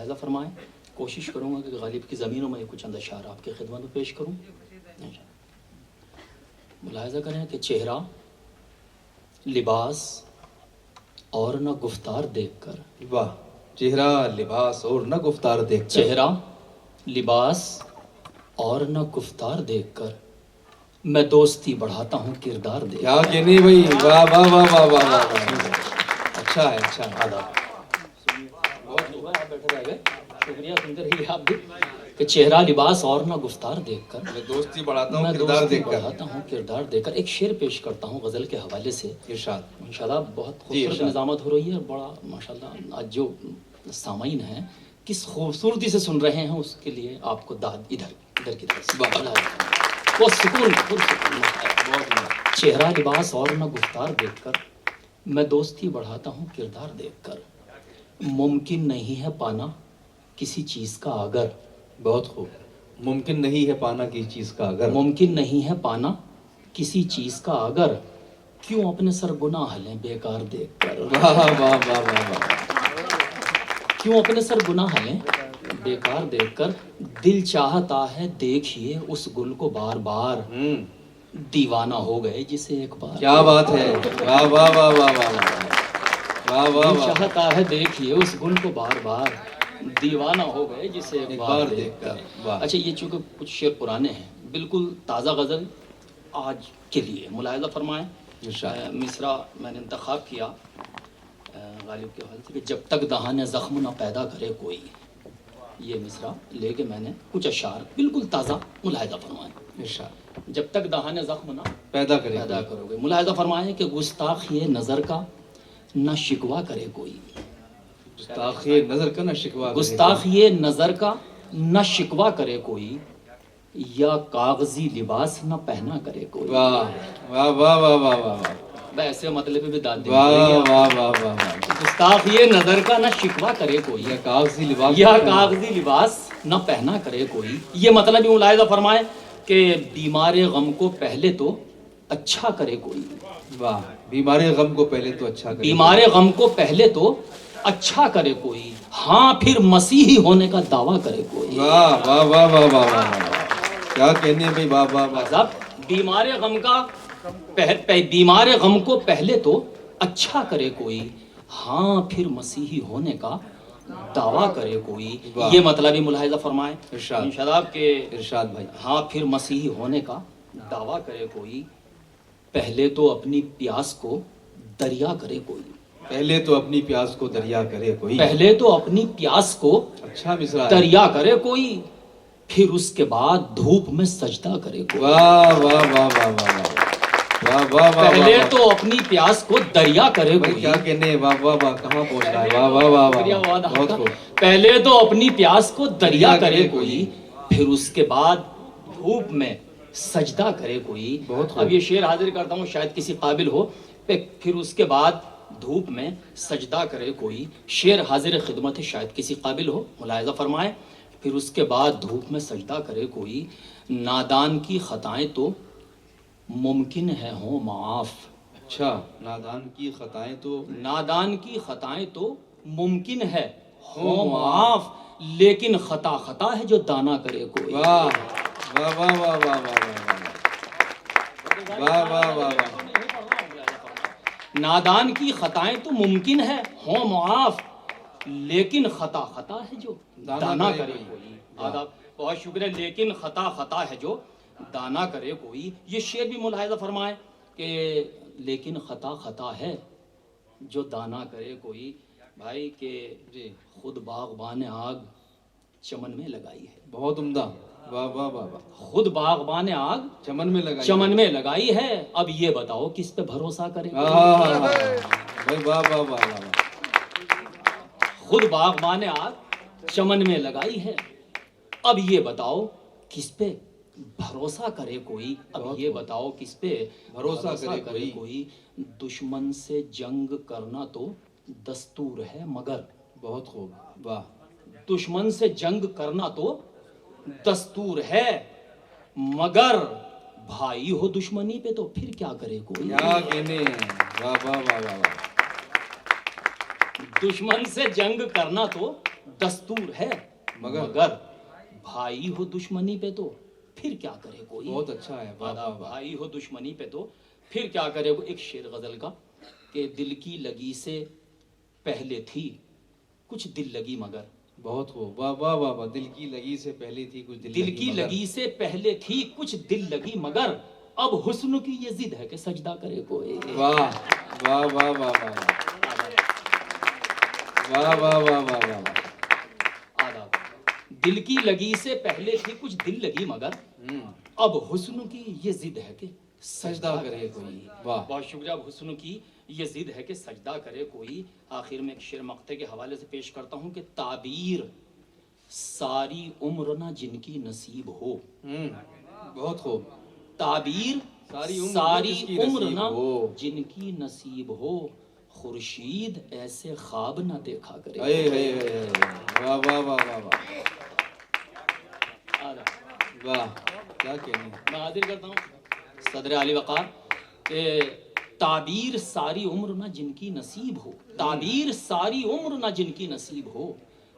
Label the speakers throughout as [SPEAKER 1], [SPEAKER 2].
[SPEAKER 1] ملاحظہ فرمائیں. کوشش کروں گا کہ غالب کی زمینوں میں کچھ چند اشعار آپ کی خدمت میں پیش کروں. ملاحظہ کریں کہ چہرہ، لباس اور نہ گفتار دیکھ کر.
[SPEAKER 2] واہ. چہرہ، لباس اور نہ گفتار دیکھ کر.
[SPEAKER 1] چہرہ، لباس اور نہ گفتار دیکھ کر میں دوستی بڑھاتا ہوں کردار دیکھ
[SPEAKER 2] کیا کہنے بھائی. واہ واہ واہ واہ واہ واہ. اچھا ہے، اچھا ہے.
[SPEAKER 1] آداب. بہت دعا ہے، آپ بیٹھے رہ گئے. شکریہ. سنتے رہیے آپ بھی کہ چہرہ، لباس اور نہ گفتار دیکھ کر
[SPEAKER 2] میں دوستی بڑھاتا
[SPEAKER 1] میں
[SPEAKER 2] ہوں کردار
[SPEAKER 1] دوستی
[SPEAKER 2] دیکھ کر.
[SPEAKER 1] بڑھاتا ہوں کردار دیکھ کر. ایک شعر پیش کرتا ہوں غزل کے حوالے سے.
[SPEAKER 2] ارشاد.
[SPEAKER 1] انشاءاللہ بہت
[SPEAKER 2] جی،
[SPEAKER 1] خوبصورت
[SPEAKER 2] ارشاد.
[SPEAKER 1] نظامت ہو رہی ہے اور بڑا ماشاءاللہ آج جو سامعین ہیں کس خوبصورتی سے سن رہے ہیں اس کے لیے آپ کو داد ادھر کی طرف سے وہ سکون بہت. چہرہ، لباس اور نہ گفتار دیکھ کر میں دوستی بڑھاتا ہوں کردار دیکھ کر. ممکن نہیں ہے پانا کسی چیز کا اگر.
[SPEAKER 2] بہت خوب. ممکن نہیں ہے پانا کسی چیز کا اگر.
[SPEAKER 1] ممکن نہیں ہے پانا کسی چیز کا اگر کیوں اپنے سر گناہ لیں بیکار دیکھ کر.
[SPEAKER 2] واہ واہ واہ واہ واہ.
[SPEAKER 1] کیوں اپنے سر گناہ لیں بیکار دیکھ کر. دل چاہتا ہے دیکھیے اس گل کو بار بار دیوانہ ہو گئے جسے ایک بار.
[SPEAKER 2] کیا بات ہے. واہ واہ واہ واہ واہ واہ. واہ واہ
[SPEAKER 1] دل
[SPEAKER 2] واہ.
[SPEAKER 1] چاہتا ہے دیکھیے اس گل کو بار بار دیوانہ ہو گئے جسے ایک بار دیکھ کر.
[SPEAKER 2] واہ.
[SPEAKER 1] اچھا یہ چونکہ کچھ شعر پرانے ہیں بالکل تازہ غزل آج کے لیے ملاحظہ فرمائیں. مصرع میں نے انتخاب کیا غالب کے حوالے سے کہ جب تک دہان زخم نہ پیدا کرے کوئی. یہ مصرع لے کے میں نے کچھ اشعار بالکل تازہ ملاحظہ فرمائیں.
[SPEAKER 2] ارشاد.
[SPEAKER 1] جب تک دہان زخم نہ
[SPEAKER 2] پیدا کرے.
[SPEAKER 1] پیدا کرو گے. ملاحظہ فرمائیں کہ گستاخ یہ نظر کا نہ شکوہ کرے کوئی.
[SPEAKER 2] گستاخ نظر کا نہ شکوہ کرے.
[SPEAKER 1] گستاخ یہ نظر کا نہ شکوہ کرے کوئی یا کاغذی لباس نہ پہنا کرے کوئی.
[SPEAKER 2] واہ واہ واہ واہ واہ واہ.
[SPEAKER 1] ایسے مطلب بھی داد دیں.
[SPEAKER 2] واہ واہ واہ واہ.
[SPEAKER 1] گستاخ یہ نظر کا نہ شکوہ کرے کوئی
[SPEAKER 2] یا کاغذی لباس.
[SPEAKER 1] یا کاغذی لباس نہ پہنا کرے کوئی. یہ مطلب بھی ملاحظہ فرمائے کہ بیمار غم کو پہلے تو اچھا کرے کوئی.
[SPEAKER 2] واہ. بیمار غم کو پہلے تو اچھا کرے.
[SPEAKER 1] بیمار غم کو پہلے تو اچھا کرے کوئی ہاں پھر مسیحی ہونے کا دعویٰ کرے کوئی.
[SPEAKER 2] واہ واہ واہ واہ واہ واہ. کیا کہنے بھائی. واہ واہ واہ.
[SPEAKER 1] صاحب بیمار غم کا بیمار غم کو پہلے تو اچھا کرے کوئی ہاں پھر مسیحی ہونے کا دعویٰ کرے کوئی. یہ مطلب ہی ملاحظہ فرمائیں. ارشاد کہ
[SPEAKER 2] ارشاد بھائی.
[SPEAKER 1] ہاں پھر مسیحی ہونے کا دعویٰ کرے کوئی پہلے تو اپنی پیاس کو دریا کرے کوئی.
[SPEAKER 2] پہلے تو اپنی پیاس کو دریا کرے کوئی.
[SPEAKER 1] پہلے تو اپنی پیاس کو
[SPEAKER 2] اچھا مصرع.
[SPEAKER 1] دریا کرے کوئی پھر اس کے بعد دھوپ میں سجدہ کرے کوئی.
[SPEAKER 2] واہ واہ واہ واہ واہ. واہ واہ واہ.
[SPEAKER 1] پہلے تو اپنی پیاس کو دریا کرے
[SPEAKER 2] بھائی
[SPEAKER 1] کوئی.
[SPEAKER 2] کیا کہنے. واہ واہ واہ. کہاں پہنچ رہا ہے. واہ واہ واہ واہ. بہت خوب.
[SPEAKER 1] پہلے تو اپنی پیاس کو دریا کرے کوئی پھر اس کے بعد دھوپ میں سجدہ کرے کوئی. اب یہ شعر حاضر کرتا ہوں شاید کسی قابل ہو. پھر اس کے بعد دھوپ میں سجدہ کرے کوئی. شعر حاضر خدمت ہے شاید کسی قابل ہو. ملاحظہ فرمائیں. پھر اس کے بعد دھوپ میں سجدہ کرے کوئی نادان کی خطائیں تو ممکن ہے ہوں معاف.
[SPEAKER 2] اچھا. نادان کی خطائیں تو.
[SPEAKER 1] نادان کی خطائیں تو ممکن ہے ہوں معاف لیکن خطا خطا ہے جو دانا کرے کوئی.
[SPEAKER 2] واہ واہ واہ واہ واہ واہ واہ واہ واہ.
[SPEAKER 1] نادان کی خطائیں تو ممکن ہے ہوں معاف لیکن خطا خطا ہے جو دانا کرے کوئی. آداب. بہت شکریہ. لیکن خطا خطا ہے جو دانا کرے کوئی. یہ شعر بھی ملاحظہ فرمائیں کہ لیکن خطا خطا ہے جو دانا کرے کوئی. بھائی کہ خود باغبان آگ چمن میں لگائی ہے.
[SPEAKER 2] بہت عمدہ. واہ واہ واہ واہ.
[SPEAKER 1] خود باغبان آگ
[SPEAKER 2] چمن میں لگائی.
[SPEAKER 1] چمن میں لگائی ہے اب یہ بتاؤ کس پہ بھروسہ کرے.
[SPEAKER 2] بھائی واہ واہ واہ واہ.
[SPEAKER 1] خود باغبان آگ چمن میں لگائی ہے اب یہ بتاؤ کس پہ بھروسہ کرے کوئی. اب یہ بتاؤ کس پہ
[SPEAKER 2] بھروسہ کرے
[SPEAKER 1] کوئی. دشمن سے جنگ کرنا تو دستور ہے مگر.
[SPEAKER 2] بہت خوب. واہ.
[SPEAKER 1] دشمن سے جنگ کرنا تو دستور ہے مگر بھائی ہو دشمنی پہ تو پھر کیا کرے کوئی.
[SPEAKER 2] کیا کہنے. واہ واہ واہ واہ.
[SPEAKER 1] دشمن سے جنگ کرنا تو दस्तूर है
[SPEAKER 2] मगर
[SPEAKER 1] भाई हो दुश्मनी पे तो फिर क्या करे कोई।
[SPEAKER 2] बहुत अच्छा है, वाह वाह वाह।
[SPEAKER 1] भाई हो दुश्मनी पे तो फिर क्या करे कोई। एक शेर गजल का कि दिल की लगी से पहले थी कुछ दिल लगी मगर।
[SPEAKER 2] बहुत हो, वाह वाह वाह वाह। दिल की लगी से पहले थी कुछ
[SPEAKER 1] दिल की
[SPEAKER 2] मगर।
[SPEAKER 1] लगी से पहले थी कुछ दिल लगी मगर अब हुस्न की ये जिद है कि सजदा करे कोई।
[SPEAKER 2] वाह वाह वाह वाह वाह वाह वाह वाह वाह वाह।
[SPEAKER 1] आदाब। दिल की लगी से पहले थी कुछ दिल लगी मगर अब हुस्न की ये जिद है कि
[SPEAKER 2] सजदा करे कोई। वाह,
[SPEAKER 1] बहुत शुक्रिया। अब हुस्न की ये जिद है कि सजदा करे कोई। आखिर में एक शेर मक्ते के हवाले से पेश करता हूँ कि ताबीर सारी उम्र ना जिनकी नसीब हो।
[SPEAKER 2] बहुत खूब।
[SPEAKER 1] ताबीर
[SPEAKER 2] सारी उम्र
[SPEAKER 1] सारी
[SPEAKER 2] जिसकी
[SPEAKER 1] उम्र
[SPEAKER 2] नसीब
[SPEAKER 1] ना
[SPEAKER 2] हो।
[SPEAKER 1] जिनकी नसीब हो खुर्शीद ऐसे ख्वाब ना देखा करे।
[SPEAKER 2] अये अये अये, वाह वाह वाह वाह वाह वाह, क्या कहने।
[SPEAKER 1] मैं हाजिर करता हूँ सदर आली वक़ार कि ताबीर सारी उम्र ना जिनकी नसीब हो। ताबीर सारी उम्र ना जिनकी नसीब हो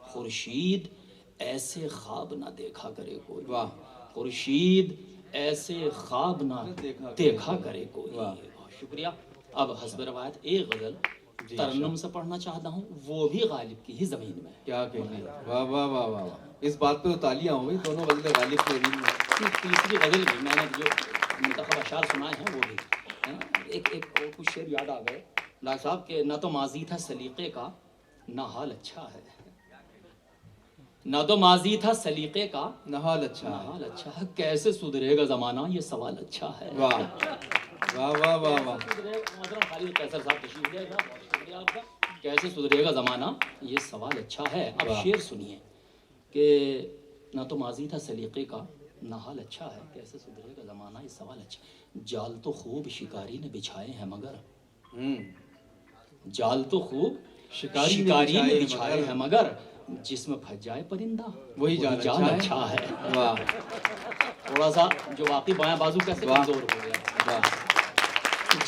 [SPEAKER 1] खुर्शीद ऐसे ख्वाब ना देखा करे कोई।
[SPEAKER 2] वाह,
[SPEAKER 1] खुर्शीद ऐसे ख्वाब ना देखा करे कोई। बहुत शुक्रिया। अब हस्ब रवायत एक गजल तरन्नुम से पढ़ना चाहता हूँ, वो भी गालिब की ही जमीन में।
[SPEAKER 2] क्या कहने, वाह वाह वाह वाह वाह। इस बात पे तो तालियां हुई, दोनों गजलें गालिब की जमीन में।
[SPEAKER 1] तीसरी गजल भी मैंने जो मुंतखब अशार सुनाए हैं वो भी एक एक और कुछ शेर याद आ गए डॉक्टर साहब के। ना तो माजी था सलीके का ना हाल अच्छा है। ना तो माजी था सलीके का
[SPEAKER 2] नहाल अच्छा
[SPEAKER 1] ना
[SPEAKER 2] है।
[SPEAKER 1] हाल अच्छा है। कैसे सुधरेगा जमाना ये सवाल अच्छा है।
[SPEAKER 2] वाह वाह वाह वाह वाह।
[SPEAKER 1] मोहतरम खालिद कैसर साहब तशरीफ ले आए, बहुत शुक्रिया आपका। कैसे सुधरेगा जमाना ये सवाल अच्छा है। अब
[SPEAKER 2] वाह।
[SPEAKER 1] शेर सुनिए कि ना तो माजी था सलीके का ना हाल अच्छा है। कैसे सुधरेगा जमाना ये सवाल अच्छा। जाल तो खूब शिकारी ने बिछाए हैं मगर। जाल तो खूब
[SPEAKER 2] शिकारी
[SPEAKER 1] ने बिछाए हैं मगर जिसमें फंस जाए परिंदा
[SPEAKER 2] वही जाल
[SPEAKER 1] अच्छा है।
[SPEAKER 2] वाह
[SPEAKER 1] थोड़ा सा जो वाकई बायां बाजू कैसे
[SPEAKER 2] वाह।
[SPEAKER 1] कमजोर हो गया।
[SPEAKER 2] वाह,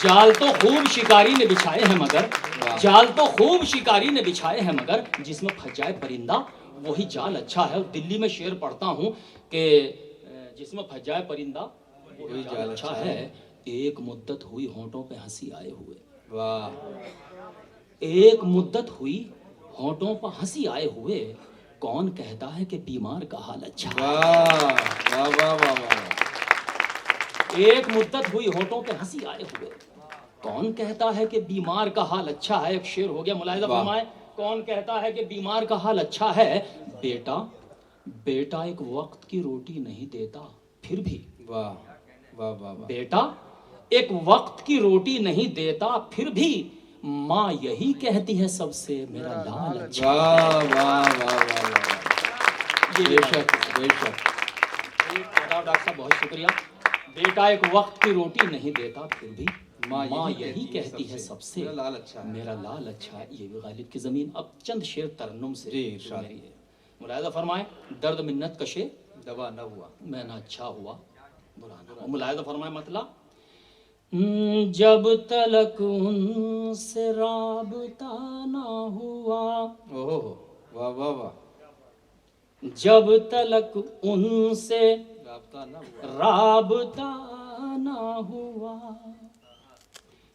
[SPEAKER 1] जाल तो खूब शिकारी ने बिछाए हैं मगर
[SPEAKER 2] वाह।
[SPEAKER 1] जाल तो खूब शिकारी ने बिछाए हैं मगर जिसमें फंस जाए परिंदा वही जाल अच्छा है। और दिल्ली में शेर पढ़ता हूँ कि जिसमें फंस जाए परिंदा वही जाल अच्छा है। एक मुद्दत हुई होंठों पे हंसी आए हुए।
[SPEAKER 2] वाह,
[SPEAKER 1] एक मुद्दत हुई होंठों पर हंसी आए हुए कौन कहता है कि बीमार का हाल अच्छा है।
[SPEAKER 2] वाह वाह वाह वाह।
[SPEAKER 1] एक मुद्दत हुई होंठों पे हंसी आए हुए कौन कहता है कि बीमार का हाल अच्छा है। एक शेर हो गया मुलाहिजा
[SPEAKER 2] वाह।
[SPEAKER 1] फरमाए। कौन कहता है कि बीमार का हाल अच्छा है। बेटा बेटा एक वक्त की रोटी नहीं देता फिर भी।
[SPEAKER 2] वाह वाह वाह वाह।
[SPEAKER 1] बेटा एक वक्त की रोटी नहीं देता फिर भी माँ यही कहती है सबसे मेरा लाल अच्छा।
[SPEAKER 2] वाह वाह वाह वाह वाह।
[SPEAKER 1] ये
[SPEAKER 2] बेशक बेशक।
[SPEAKER 1] डॉक्टर साहब बहुत शुक्रिया। बेटा एक वक्त की रोटी नहीं देता फिर भी माँ यही कहती है सबसे
[SPEAKER 2] मेरा लाल अच्छा है।
[SPEAKER 1] मेरा लाल अच्छा है। ये भी गालिब की जमीन। अब चंद शेर तरन्नुम से
[SPEAKER 2] जी, इरशाद।
[SPEAKER 1] मुलाहिजा फरमाए। दर्द मिन्नत कशे
[SPEAKER 2] दवा न हुआ
[SPEAKER 1] मैं ना अच्छा हुआ बुरा ना। मुलाहिजा फरमाए मतलब जब तलक उनसे राबता ना हुआ।
[SPEAKER 2] ओहो वाह वाह वाह।
[SPEAKER 1] जब तलक उनसे
[SPEAKER 2] राबता न हुआ
[SPEAKER 1] राबता ना हुआ।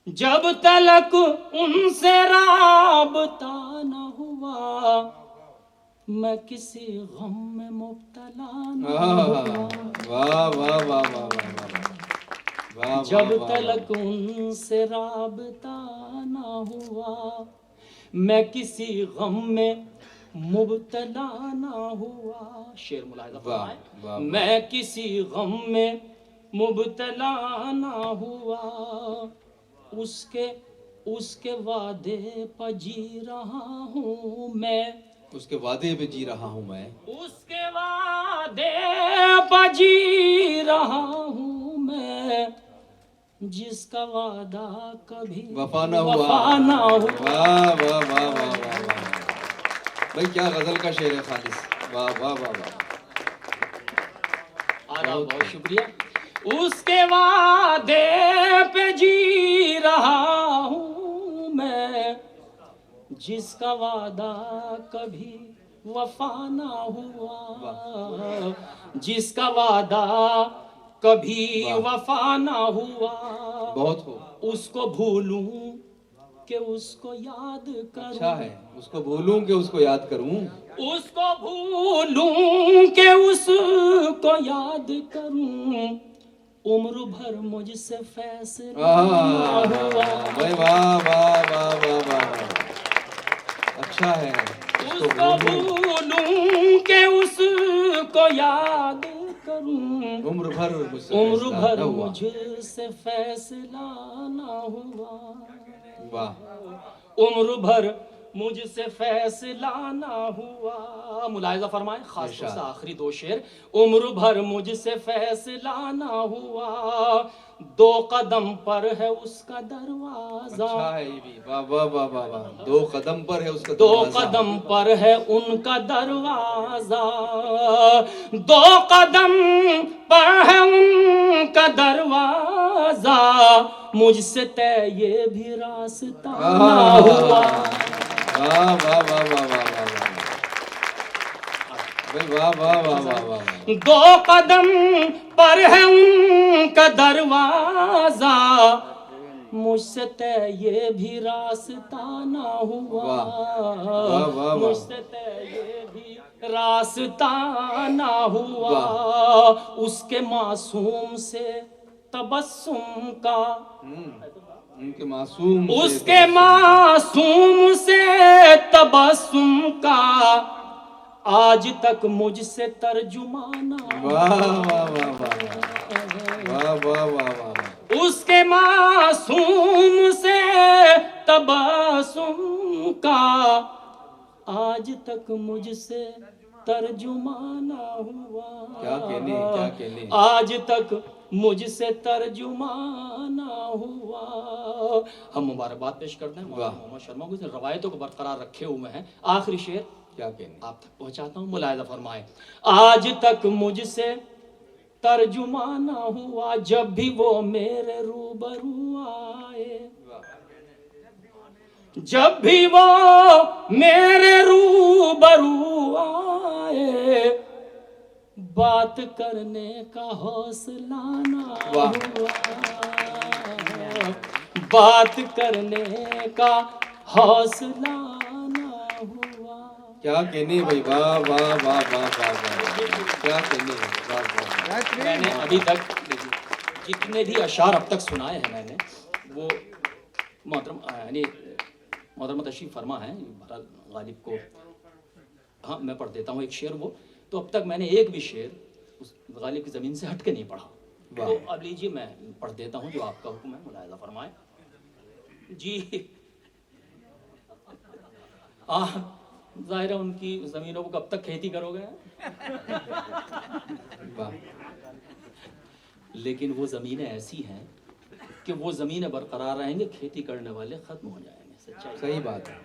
[SPEAKER 1] जब तलक उनसे राबता न हुआ मैं किसी गम में मुब्तला न हुआ।
[SPEAKER 2] वाह वाह वाह वाह वाह वाह।
[SPEAKER 1] जब तलक उनसे राबता न हुआ मैं किसी गम में मुब्तला न हुआ। शेर मुलाहिजा फरमाए। मैं किसी गम में मुब्तला न हुआ उसके वादे पर जी रहा हूँ मैं।
[SPEAKER 2] उसके वादे पे जी रहा हूँ मैं।
[SPEAKER 1] उसके वादे पर जी रहा हूँ मैं जिसका वादा कभी
[SPEAKER 2] वफा ना हुआ।
[SPEAKER 1] वफा ना हुआ।
[SPEAKER 2] वाह वाह वाह वाह वाह वाह। भाई क्या गजल का शेर है खालिस। वाह वाह वाह वाह।
[SPEAKER 1] बहुत शुक्रिया। उसके वादे पे जी रहा हूँ मैं जिसका वादा कभी वफा ना हुआ, जिसका वादा कभी वफा ना हुआ,
[SPEAKER 2] बहुत खूब,
[SPEAKER 1] उसको भूलूं कि उसको याद करूं,
[SPEAKER 2] अच्छा है, उसको भूलूं कि उसको याद करूं,
[SPEAKER 1] उसको भूलूं कि उसको याद करूं, उम्र भर मुझसे फैसला ना हुआ,
[SPEAKER 2] भाई वाह वाह वाह वाह वाह, अच्छा है,
[SPEAKER 1] उसको भूलूं कि उसको याद करूं,
[SPEAKER 2] उम्र भर मुझसे
[SPEAKER 1] उम्र
[SPEAKER 2] फैसला
[SPEAKER 1] भर
[SPEAKER 2] न हुआ।
[SPEAKER 1] मुझसे फैसला ना हुआ,
[SPEAKER 2] वाह,
[SPEAKER 1] उम्र भर मुझसे फैसला ना हुआ। मुलाहिजा फरमाएं, खास तौर से आखिरी दो शेर। उम्र भर मुझसे फैसला ना हुआ, दो कदम पर है उसका दरवाजा,
[SPEAKER 2] अच्छा है ये भी, वाह वाह वाह वाह वाह, दो कदम पर है उसका
[SPEAKER 1] दो
[SPEAKER 2] दरवाजा,
[SPEAKER 1] कदम पर है उनका दरवाजा, दो कदम पर है उनका दरवाजा, मुझसे तय ये भी रास्ता ना हुआ।
[SPEAKER 2] वाह वाह वाह वाह वाह वाह वाह, भाई वाह वाह वाह वाह वाह,
[SPEAKER 1] दो कदम पर है उनका दरवाजा, मुझसे तय ये भी रास्ता ना हुआ,
[SPEAKER 2] वाह, वाह।
[SPEAKER 1] मुझसे तय ये भी रास्ता ना हुआ, उसके मासूम से तबस्सुम का,
[SPEAKER 2] उनके मासूम से
[SPEAKER 1] उसके मासूम से तबस्सुम का, आज तक मुझसे तर्जुमाना,
[SPEAKER 2] वाह वाह वाह वाह वाह वाह वाह वाह,
[SPEAKER 1] उसके मासूम से तबस्सुम का, आज तक मुझसे तर्जुमाना हुआ,
[SPEAKER 2] क्या कहने,
[SPEAKER 1] आज तक मुझसे तर्जुमाना हुआ। हम मुबारकबाद पेश करते हैं मौलाना मोहम्मद शर्मा को, रवायतों को बरकरार रखे हुए हैं। आखिरी शेर
[SPEAKER 2] क्या कहने,
[SPEAKER 1] आप तक पहुंचाता हूं, मुलाहिजा फरमाए। आज तक मुझसे तर्जुमाना हुआ, जब भी वो मेरे रूबरू आए, जब भी वो मेरे रूबरू आए, बात करने का हौसला ना हुआ, बात करने का हौसला ना हुआ।
[SPEAKER 2] क्या कहने भाई, वाह वाह वाह वाह वाह वाह, क्या कहने, वाह वाह।
[SPEAKER 1] मैंने अभी तक जितने भी अशार अब तक सुनाए हैं मैंने, वो मोहतरम यानी मोहतरमा तशरीफ फरमा है गालिब को, हाँ मैं पढ़ देता हूँ एक शेर वो, तो अब तक मैंने एक भी शेर उस गालिब की ज़मीन से हट के नहीं पढ़ा, तो अब लीजिए मैं पढ़ देता हूँ जो आपका हुक्म है, मुलाहिजा फरमाए जी। ज़ाहिर है उनकी ज़मीनों को कब तक खेती करोगे, लेकिन वो ज़मीनें ऐसी हैं कि वो ज़मीनें बरकरार रहेंगे, खेती करने वाले ख़त्म हो जाएंगे। सच्चाई,
[SPEAKER 2] सही बात है,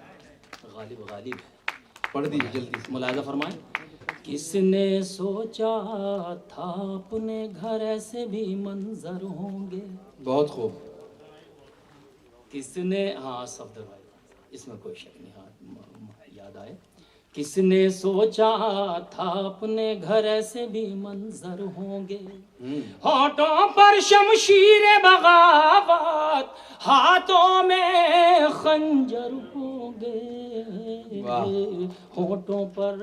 [SPEAKER 1] गालिब गालिब है।
[SPEAKER 2] पढ़ दीजिए जल्दी से,
[SPEAKER 1] मुलाहिजा फरमाएं। किसने सोचा था अपने घर ऐसे भी मंजर होंगे,
[SPEAKER 2] बहुत खूब,
[SPEAKER 1] किसने, हाँ सफदर भाई इसमें कोई शक नहीं, हाँ याद आए। किसने सोचा था अपने घर ऐसे भी मंजर होंगे, होठों पर शमशीर बगावत, हाथों में खंजर होंगे, होठों पर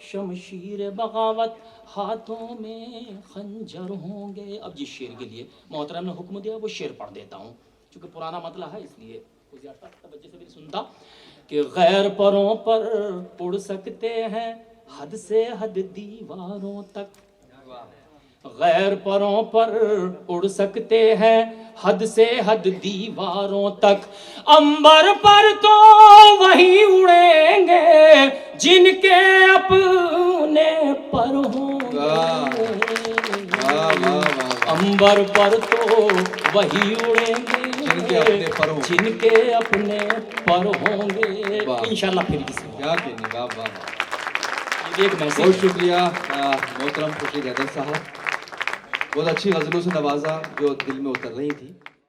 [SPEAKER 1] शमशीर बगावत, हाथों में खंजर होंगे। अब जिस शेर के लिए मोहतरम ने हुक्म दिया वो शेर पढ़ देता हूँ, क्योंकि पुराना मतला है इसलिए तवज्जो से भी सुनता कि गैर परों पर उड़ सकते हैं हद से हद दीवारों तक, गैर परों पर उड़ सकते हैं हद से हद दीवारों तक, अंबर पर तो वही उड़ेंगे जिनके अपने पर होंगे, अंबर पर तो वही उड़ेंगे जिनके अपने पर होंगे। इंशाल्लाह फिर किसी
[SPEAKER 2] क्या कहने, वाह वाह वाह,
[SPEAKER 1] एक मैसेज।
[SPEAKER 2] बहुत शुक्रिया मोहतरम खुर्शीद हैदर साहब, बहुत अच्छी गज़लों से नवाजा जो दिल में उतर रही थी।